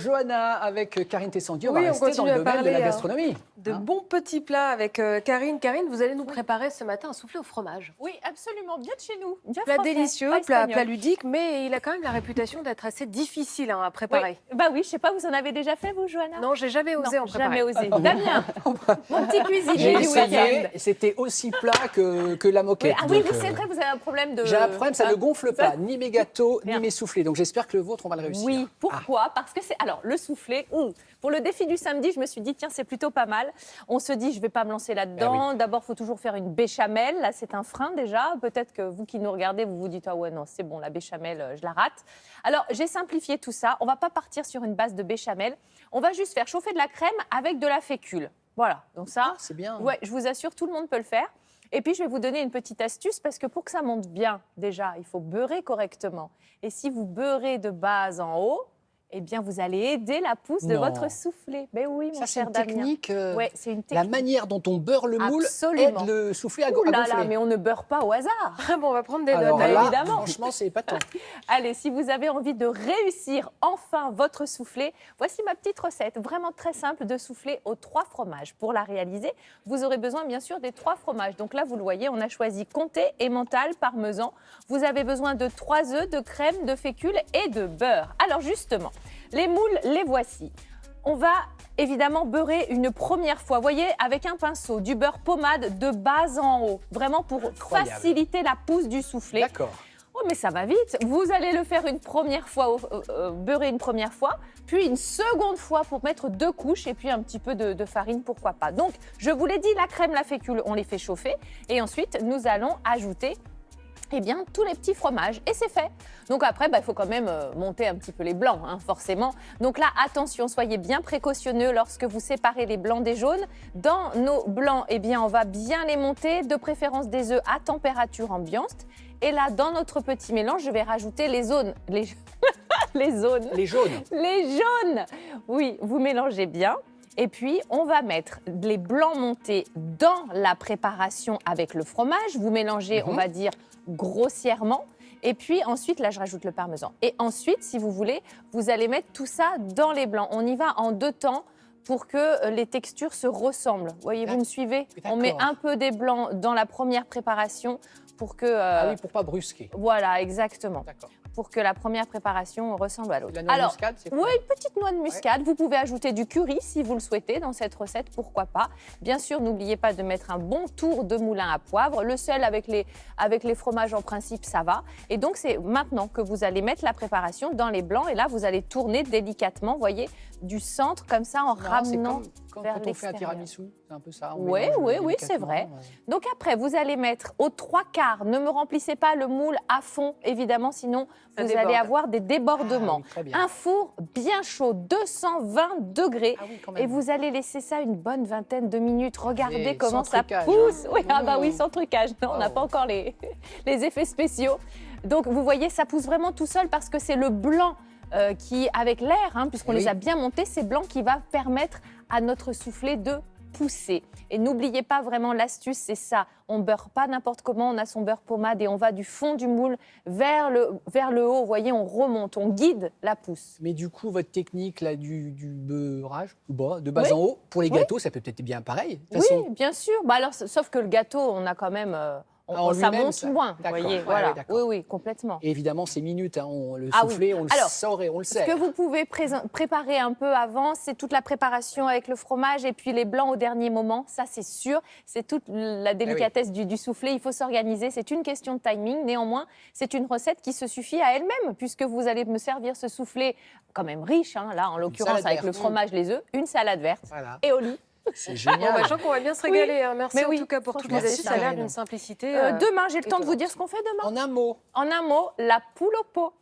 Johanna, avec Karine Tessandier, on Oui, va on rester dans continue le à domaine de la parler, gastronomie. de bons petits plats avec Karine. Karine, vous allez nous préparer ce matin un soufflé au fromage. Oui, absolument, bien de chez nous. Bien Plat français, délicieux, pas plat espagnol. ludique, mais il a quand même la réputation d'être assez difficile à préparer. Oui. Bah oui, je sais pas, vous en avez déjà fait, vous, Johanna? Non, j'ai jamais osé en préparer. jamais osé. Damien, mon petit J'ai cuisinier du essayé, week-end. et c'était aussi plat que la moquette. Ah oui, Donc, c'est vrai, vous avez un problème de... J'ai un problème, ça ne gonfle pas, ça- ni mes gâteaux, ni Bien. mes soufflés. Donc j'espère que le vôtre, on va le réussir. Oui, pourquoi? Parce que c'est... Alors, le soufflé, pour le défi du samedi, je me suis dit, tiens, c'est plutôt pas mal. On se dit, je ne vais pas me lancer là-dedans. D'abord, il faut toujours faire une béchamel. Là, c'est un frein déjà. Peut-être que vous qui nous regardez, vous vous dites, ah ouais, non, c'est bon, la béchamel, je la rate. Alors, j'ai simplifié tout ça. On ne va pas partir sur une base de béchamel. On va juste faire chauffer de la crème avec de la fécule. Voilà, donc ça, C'est bien. ouais, je vous assure, tout le monde peut le faire. Et puis, je vais vous donner une petite astuce parce que pour que ça monte bien, déjà, il faut beurrer correctement. Et si vous beurrez de bas en haut, eh bien, vous allez aider la pousse de Non. votre soufflé. Ben oui, mon Ça, c'est cher une Damien. technique. Ouais, c'est une La technique. manière dont on beurre le moule Absolument. aide le soufflé à Ouh là gonfler. là, mais on ne beurre pas au hasard. Ah bon, on va prendre des Alors notes. là, évidemment. franchement, c'est épatant. Allez, si vous avez envie de réussir enfin votre soufflé, voici ma petite recette, vraiment très simple de soufflé aux 3 fromages. Pour la réaliser, vous aurez besoin bien sûr des 3 fromages. Donc là, vous le voyez, on a choisi comté, emmental, parmesan. Vous avez besoin de 3 œufs, de crème, de fécule et de beurre. Alors justement, les moules, les voici. On va évidemment beurrer une première fois, vous voyez, avec un pinceau, du beurre pommade de bas en haut, vraiment pour Incroyable. faciliter la pousse du soufflé. D'accord. Oh, mais ça va vite. Vous allez le faire une première fois, beurrer une première fois, puis une seconde fois pour mettre 2 couches et puis un petit peu de farine, pourquoi pas. Donc, je vous l'ai dit, la crème, la fécule, on les fait chauffer. Et ensuite, nous allons ajouter tous les petits fromages. Et c'est fait. Donc après, il faut quand même monter un petit peu les blancs, hein, forcément. Donc là, attention, soyez bien précautionneux lorsque vous séparez les blancs des jaunes. Dans nos blancs, on va bien les monter, de préférence des œufs à température ambiante. Et là, dans notre petit mélange, je vais rajouter les zones. Les zones. Les jaunes. Les jaunes. Oui, vous mélangez bien. Et puis, on va mettre les blancs montés dans la préparation avec le fromage. Vous mélangez, on va dire, grossièrement. Et puis ensuite, là, je rajoute le parmesan. Et ensuite, si vous voulez, vous allez mettre tout ça dans les blancs. On y va en 2 temps pour que les textures se ressemblent. Vous voyez, vous me suivez? On met un peu des blancs dans la première préparation pour que... Ah oui, pour pas brusquer. Voilà, exactement. D'accord. Pour que la première préparation ressemble à l'autre. La noix de muscade, c'est oui, une petite noix de muscade. Vous pouvez ajouter du curry si vous le souhaitez dans cette recette, pourquoi pas. Bien sûr, n'oubliez pas de mettre un bon tour de moulin à poivre. Le sel avec les fromages, en principe, ça va. Et donc, c'est maintenant que vous allez mettre la préparation dans les blancs. Et là, vous allez tourner délicatement, voyez, du centre comme ça, en ramenant vers quand on fait un l'extérieur. tiramisu, c'est un peu ça. on Oui, mélange oui, oui, délicatement, c'est vrai. Donc après, vous allez mettre aux 3/4. Ne me remplissez pas le moule à fond, évidemment, sinon Ça vous déborde. allez avoir des débordements. Ah oui, très bien. Un four bien chaud, 220 degrés. Ah oui, quand même. Et vous allez laisser ça une bonne vingtaine de minutes. Regardez Mais comment sans ça trucage, pousse. hein. Oui, ah bah oui, sans trucage. Non, on n'a Wow. pas encore les effets spéciaux. Donc vous voyez, ça pousse vraiment tout seul parce que c'est le blanc qui, avec l'air, puisqu'on Eh les oui. a bien montés, c'est blanc qui va permettre à notre soufflé de pousser. Et n'oubliez pas vraiment l'astuce, c'est ça. On beurre pas n'importe comment, on a son beurre pommade et on va du fond du moule vers le haut. Vous voyez, on remonte, on guide la pousse. Mais du coup, votre technique là, du beurrage, de bas Oui. en haut, pour les gâteaux, ça peut être bien pareil. De toute façon, Oui, bien sûr. Alors, sauf que le gâteau, on a quand même... en ça lui-même, monte ça- moins, vous D'accord. voyez. Ouais, Voilà. ouais, d'accord. Oui, oui, complètement. Et évidemment, c'est minutes. Le Ah oui. soufflé, on le Alors, sort et on le Ce sert. que vous pouvez préparer un peu avant, c'est toute la préparation avec le fromage et puis les blancs au dernier moment. Ça, c'est sûr. C'est toute la délicatesse du soufflé. Il faut s'organiser. C'est une question de timing. Néanmoins, c'est une recette qui se suffit à elle-même puisque vous allez me servir ce soufflé quand même riche, là, en l'occurrence, salade avec le verte. fromage, les œufs, une salade verte Voilà. et au lit. C'est Bon, génial. je sens qu'on va bien se régaler. Merci Mais en oui, tout cas pour toutes franchement, les astuces. Ça a l'air Karine. d'une simplicité. Demain, j'ai le temps de vous étonnante. dire ce qu'on fait demain. En un mot, En un mot, la poule au pot.